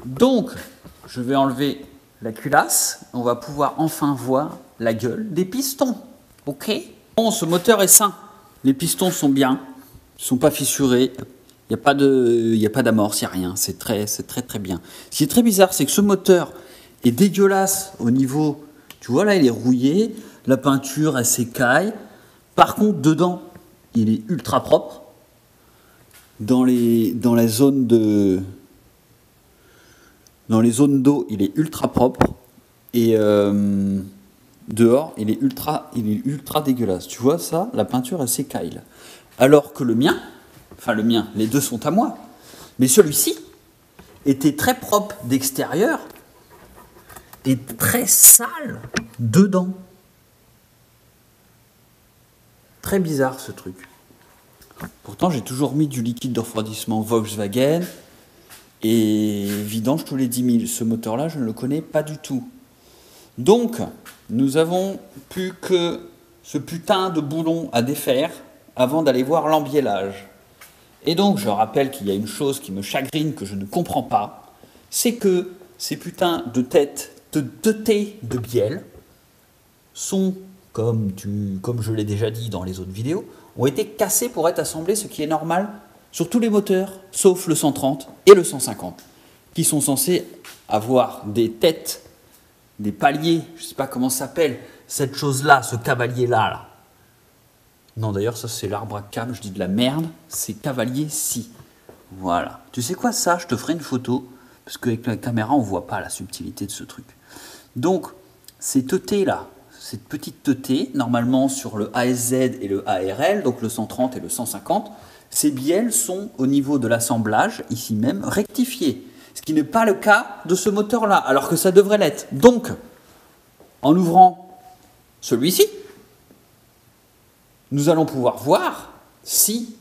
Donc, je vais enlever la culasse. On va pouvoir enfin voir la gueule des pistons. Ok? Bon, ce moteur est sain. Les pistons sont bien. Ils ne sont pas fissurés. Il n'y a pas d'amorce, il n'y a rien. C'est très bien. Ce qui est très bizarre, c'est que ce moteur est dégueulasse au niveau... Tu vois, là, il est rouillé. La peinture, elle s'écaille. Par contre, dedans, il est ultra propre. Dans les zones d'eau, il est ultra propre. Et dehors, il est ultra dégueulasse. Tu vois ça? La peinture, elle s'écaille là. Alors que le mien, les deux sont à moi. Mais celui-ci était très propre d'extérieur et très sale dedans. Très bizarre ce truc. Pourtant, j'ai toujours mis du liquide de refroidissement Volkswagen et vidange tous les 10 000. Ce moteur-là, je ne le connais pas du tout. Donc, nous avons plus que ce putain de boulon à défaire avant d'aller voir l'embiellage. Et donc, je rappelle qu'il y a une chose qui me chagrine, que je ne comprends pas, c'est que ces putains de têtes de thé de bielle sont, comme je l'ai déjà dit dans les autres vidéos, ont été cassées pour être assemblées, ce qui est normal sur tous les moteurs, sauf le 130 et le 150, qui sont censés avoir des têtes, des paliers, je ne sais pas comment ça s'appelle, cette chose-là, ce cavalier-là. Non, d'ailleurs, ça c'est l'arbre à câble, je dis de la merde, c'est cavalier-ci. Voilà. Tu sais quoi, ça, je te ferai une photo, parce qu'avec la caméra, on ne voit pas la subtilité de ce truc. Donc, ces teutés-là, cette petite teutée, normalement sur le ASZ et le ARL, donc le 130 et le 150, ces bielles sont au niveau de l'assemblage, ici même, rectifiées. Ce qui n'est pas le cas de ce moteur-là, alors que ça devrait l'être. Donc, en ouvrant celui-ci, nous allons pouvoir voir si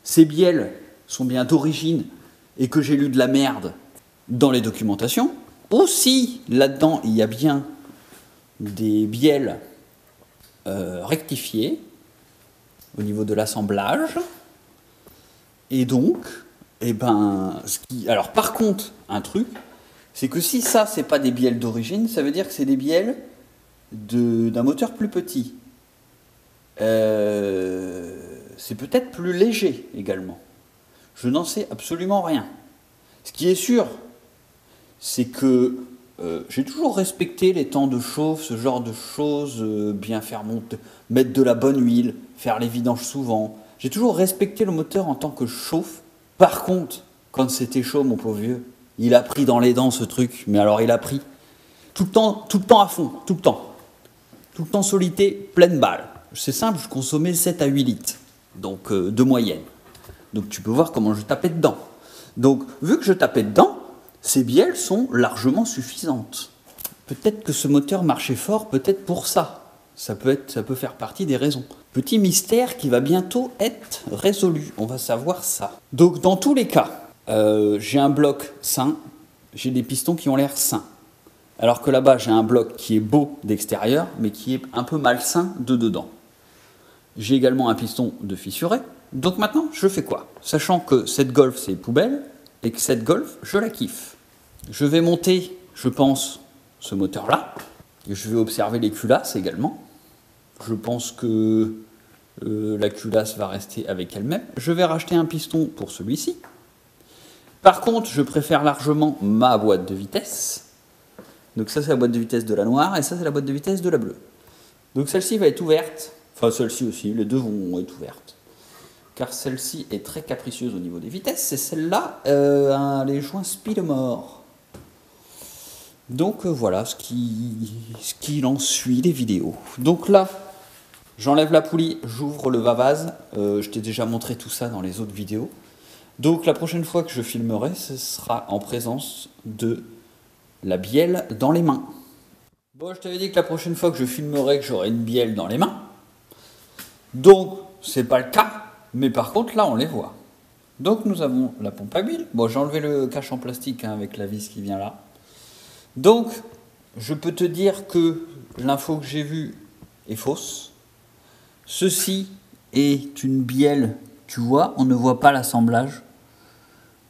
ces bielles sont bien d'origine et que j'ai lu de la merde dans les documentations, ou si là-dedans il y a bien des bielles rectifiées au niveau de l'assemblage. Et donc, alors par contre, un truc, c'est que si ça, c'est pas des bielles d'origine, ça veut dire que c'est des bielles d'un moteur plus petit. C'est peut-être plus léger également. Je n'en sais absolument rien. Ce qui est sûr, c'est que j'ai toujours respecté les temps de chauffe, ce genre de choses, bien faire monter, mettre de la bonne huile, faire les vidanges souvent. J'ai toujours respecté le moteur en tant que chauffe. Par contre, quand c'était chaud, mon pauvre vieux, il a pris dans les dents ce truc. Mais alors il a pris tout le temps à fond, tout le temps solité, pleine balle. C'est simple, je consommais 7 à 8 litres, donc de moyenne. Donc tu peux voir comment je tapais dedans. Donc vu que je tapais dedans, ces bielles sont largement suffisantes. Peut-être que ce moteur marchait fort, peut-être pour ça. Ça peut faire partie des raisons. Petit mystère qui va bientôt être résolu. On va savoir ça. Donc dans tous les cas, j'ai un bloc sain, j'ai des pistons qui ont l'air sains. Alors que là-bas, j'ai un bloc qui est beau d'extérieur, mais qui est un peu malsain de dedans. J'ai également un piston de fissuré. Donc maintenant, je fais quoi? Sachant que cette Golf, c'est poubelle, et que cette Golf, je la kiffe. Je vais monter, je pense, ce moteur-là. Et je vais observer les culasses également. Je pense que la culasse va rester avec elle-même. Je vais racheter un piston pour celui-ci. Par contre, je préfère largement ma boîte de vitesse. Donc ça, c'est la boîte de vitesse de la noire, et ça, c'est la boîte de vitesse de la bleue. Donc celle-ci va être ouverte. Enfin, celle-ci aussi, les deux vont être ouvertes. Car celle-ci est très capricieuse au niveau des vitesses, et celle-là a les joints speedomore. Donc voilà ce qu'il en suit des vidéos. Donc là, j'enlève la poulie, j'ouvre le va-vase. Je t'ai déjà montré tout ça dans les autres vidéos. Donc la prochaine fois que je filmerai, ce sera en présence de la bielle dans les mains. Bon, je t'avais dit que la prochaine fois que je filmerai, que j'aurai une bielle dans les mains. Donc, c'est pas le cas. Mais par contre, là, on les voit. Donc, nous avons la pompe à huile. Bon, j'ai enlevé le cache en plastique avec la vis qui vient là. Donc, je peux te dire que l'info que j'ai vue est fausse. Ceci est une bielle, tu vois, on ne voit pas l'assemblage.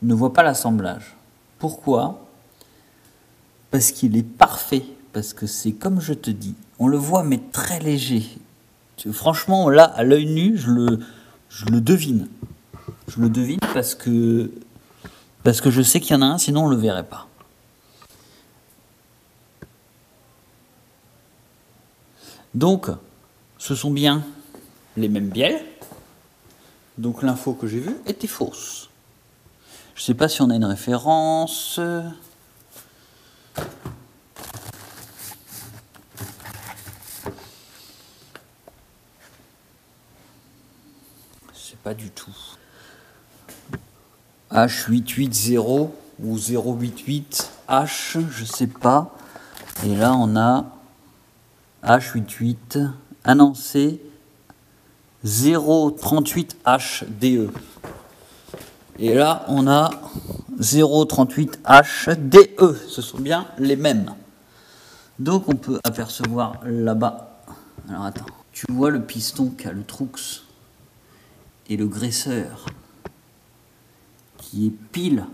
On ne voit pas l'assemblage. Pourquoi? Parce qu'il est parfait, parce que c'est comme je te dis, on le voit mais très léger. Franchement, là, à l'œil nu, je le devine. Je le devine parce que je sais qu'il y en a un, sinon on ne le verrait pas. Donc, ce sont bien les mêmes bielles. Donc l'info que j'ai vue était fausse. Je ne sais pas si on a une référence. C'est pas du tout. H880 ou 088H, je sais pas. Et là on a H88. Ah non, c'est 038HDE. Et là on a 038HDE. Ce sont bien les mêmes. Donc on peut apercevoir là-bas. Alors attends. Tu vois le piston qu'a le Troux et le graisseur qui est pile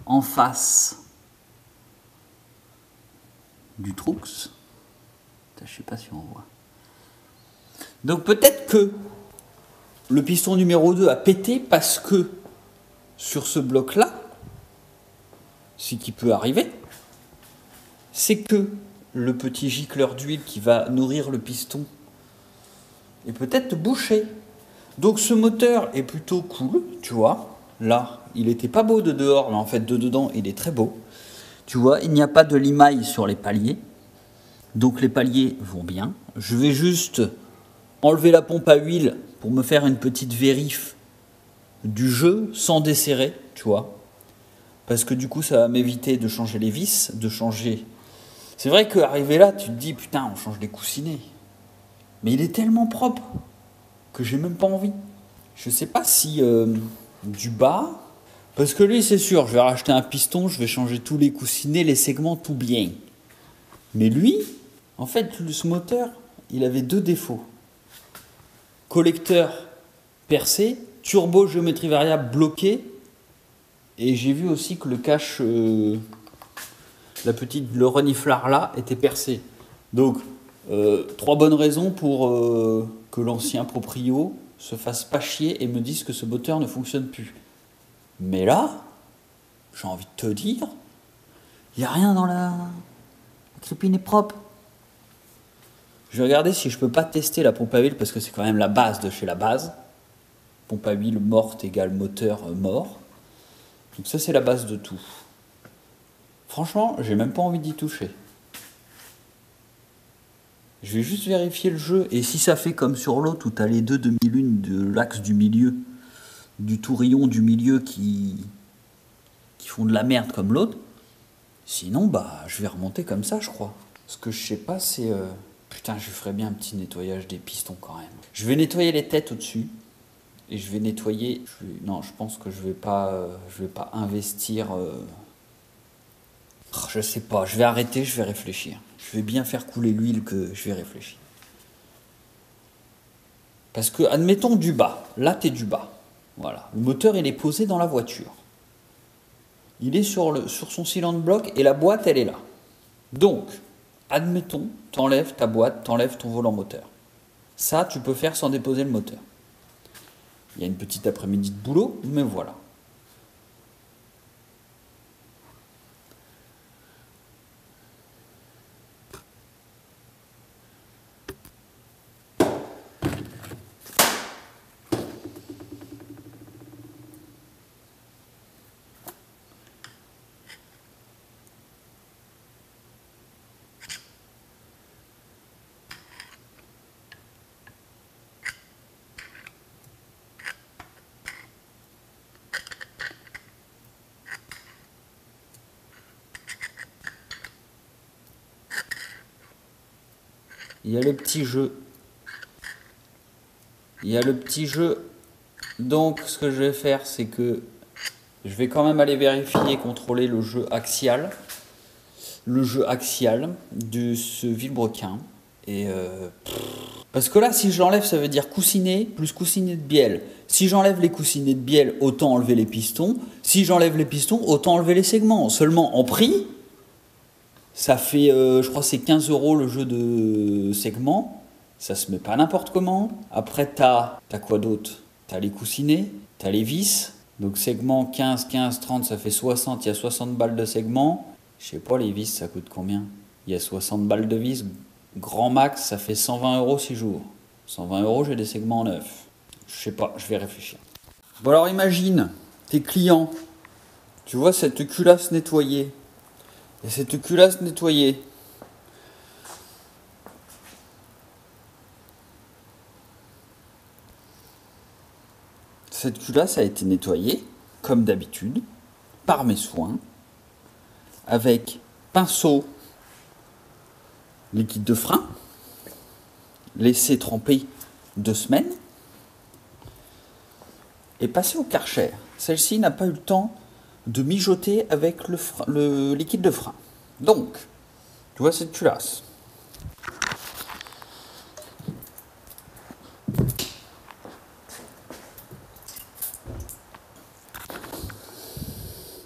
en face du Troux. Je ne sais pas si on voit. Donc peut-être que le piston numéro 2 a pété parce que sur ce bloc-là, ce qui peut arriver, c'est que le petit gicleur d'huile qui va nourrir le piston est peut-être bouché. Donc ce moteur est plutôt cool, tu vois. Là, il n'était pas beau de dehors, mais en fait de dedans, il est très beau. Tu vois, il n'y a pas de limaille sur les paliers. Donc les paliers vont bien. Je vais juste enlever la pompe à huile pour me faire une petite vérif du jeu sans desserrer, tu vois. Parce que du coup, ça va m'éviter de changer les vis, de changer... C'est vrai qu'arrivé là, tu te dis, putain, on change les coussinets. Mais il est tellement propre que j'ai même pas envie. Je sais pas si du bas... Parce que lui, c'est sûr, je vais racheter un piston, je vais changer tous les coussinets, les segments, tout bien. Mais lui, en fait, ce moteur, il avait deux défauts. Collecteur percé, turbo géométrie variable bloqué, et j'ai vu aussi que le cache, le reniflard là, était percé. Donc, 3 bonnes raisons pour que l'ancien proprio se fasse pas chier et me dise que ce moteur ne fonctionne plus. Mais là, j'ai envie de te dire, il n'y a rien dans la crépine est propre. Je vais regarder si je peux pas tester la pompe à huile parce que c'est quand même la base de chez la base. Pompe à huile morte égale moteur mort. Donc ça c'est la base de tout. Franchement, j'ai même pas envie d'y toucher. Je vais juste vérifier le jeu et si ça fait comme sur l'autre où tu as les deux demi-lunes de l'axe du milieu, du tourillon du milieu qui font de la merde comme l'autre. Sinon, bah, je vais remonter comme ça, je crois. Ce que je sais pas, c'est... Putain, je ferais bien un petit nettoyage des pistons quand même. Je vais nettoyer les têtes au-dessus. Et je vais nettoyer... Non, je pense que je vais pas investir... Je sais pas, je vais arrêter, je vais réfléchir. Je vais bien faire couler l'huile que je vais réfléchir. Parce que, admettons du bas. Là, t'es du bas. Voilà. Le moteur, il est posé dans la voiture. Il est sur son cylindre bloc et la boîte, elle est là. Donc, admettons, t'enlèves ta boîte, t'enlèves ton volant moteur. Ça, tu peux faire sans déposer le moteur. Il y a une petite après-midi de boulot, mais voilà. Il y a le petit jeu. Donc, ce que je vais faire, c'est que je vais quand même aller vérifier et contrôler le jeu axial. Le jeu axial de ce vilebrequin. Et Parce que là, si je l'enlève, ça veut dire coussinet plus coussinet de bielle. Si j'enlève les coussinets de bielle, autant enlever les pistons. Si j'enlève les pistons, autant enlever les segments. Seulement, en prix, ça fait, je crois, c'est 15 € le jeu de segments. Ça se met pas n'importe comment. Après, t'as quoi d'autre? T'as les coussinets, t'as les vis. Donc segment 15, 15, 30, ça fait 60. Il y a 60 balles de segments. Je sais pas, les vis, ça coûte combien? Il y a 60 balles de vis. Grand max, ça fait 120 € 6 jours. 120 €, j'ai des segments neufs. Je sais pas, je vais réfléchir. Bon alors imagine, tes clients, tu vois cette culasse nettoyée. Et cette culasse nettoyée, cette culasse a été nettoyée, comme d'habitude, par mes soins, avec pinceau, liquide de frein, laissé tremper 2 semaines, et passé au Karcher. Celle-ci n'a pas eu le temps de mijoter avec le liquide de frein. Donc, tu vois cette culasse.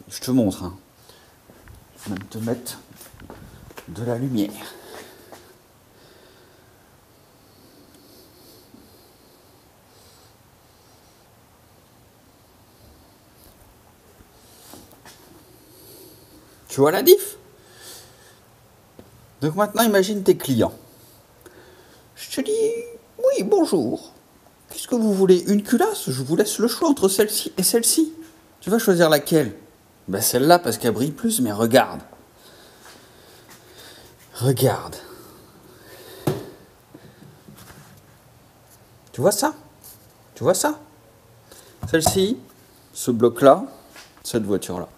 Je te montre. Hein. Je vais même te mettre de la lumière. Tu vois la diff? Donc maintenant, imagine tes clients. Je te dis, oui, bonjour. Qu'est-ce que vous voulez? Une culasse? Je vous laisse le choix entre celle-ci et celle-ci. Tu vas choisir laquelle? Ben celle-là parce qu'elle brille plus, mais regarde. Regarde. Tu vois ça? Tu vois ça? Celle-ci, ce bloc-là, cette voiture-là.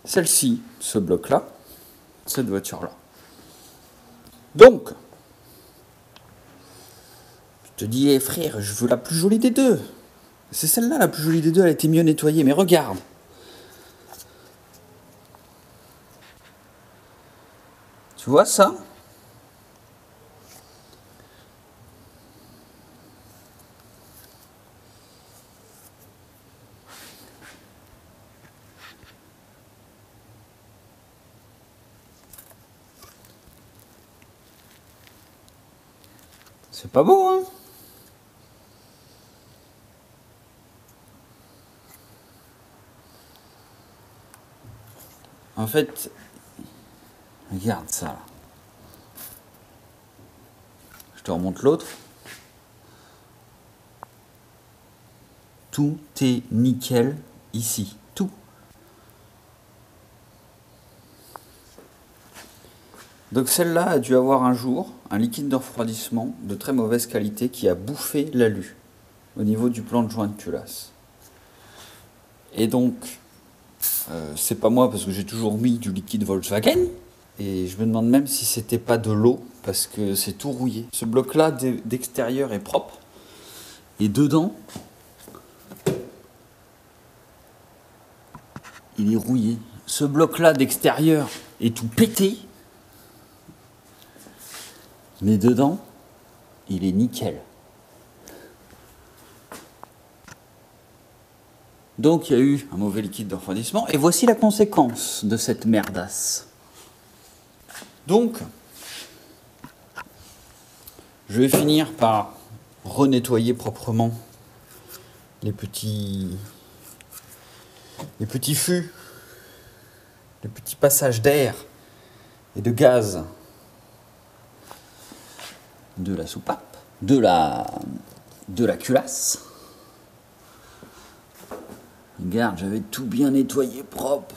Celle-ci, ce bloc-là, cette voiture-là. Donc, je te dis, hey, frère, je veux la plus jolie des deux. C'est celle-là la plus jolie des deux, elle a été mieux nettoyée, mais regarde. Tu vois ça? C'est pas beau, hein? En fait, regarde ça. Je te remonte l'autre. Tout est nickel ici. Tout. Donc celle-là a dû avoir un jour un liquide de refroidissement de très mauvaise qualité qui a bouffé l'alu au niveau du plan de joint de culasse. Et donc, c'est pas moi parce que j'ai toujours mis du liquide Volkswagen. Et je me demande même si c'était pas de l'eau parce que c'est tout rouillé. Ce bloc-là d'extérieur est propre. Et dedans, il est rouillé. Ce bloc-là d'extérieur est tout pété. Mais dedans, il est nickel. Donc il y a eu un mauvais liquide de refroidissement. Et voici la conséquence de cette merdasse. Donc, je vais finir par renettoyer proprement les petits fûts, les petits passages d'air et de gaz de la soupape, de la culasse. Regarde, j'avais tout bien nettoyé, propre.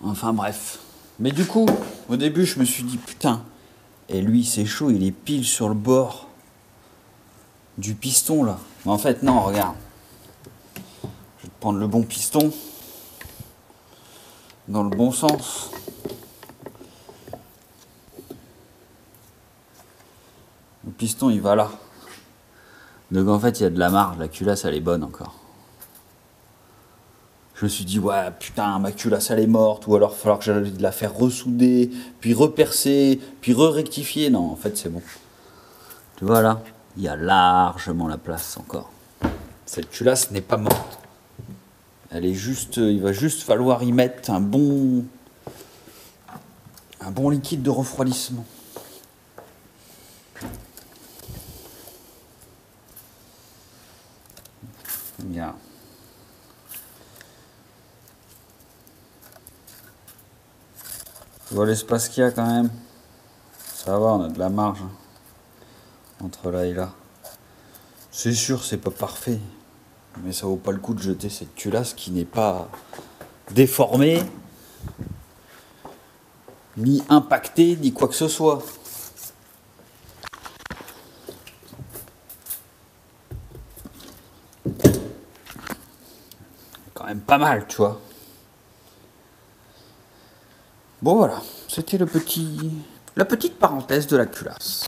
Enfin bref. Mais du coup, au début, je me suis dit, putain, et lui, c'est chaud, il est pile sur le bord du piston, là. Mais en fait, non, regarde. Je vais te prendre le bon piston, dans le bon sens. Le piston, il va là. Donc en fait, il y a de la marge, la culasse, elle est bonne encore. Je me suis dit, ouais, putain, ma culasse, elle est morte, ou alors il va falloir que j'aille la faire ressouder, puis repercer, puis re-rectifier. Non, en fait, c'est bon. Tu vois là, il y a largement la place encore. Cette culasse n'est pas morte. Elle est juste, il va juste falloir y mettre un bon liquide de refroidissement. Bien. Tu vois l'espace qu'il y a quand même. Ça va, on a de la marge hein, entre là et là. C'est sûr, c'est pas parfait. Mais ça vaut pas le coup de jeter cette culasse qui n'est pas déformée, ni impactée, ni quoi que ce soit. Quand même pas mal, tu vois. Bon voilà, c'était la petite parenthèse de la culasse.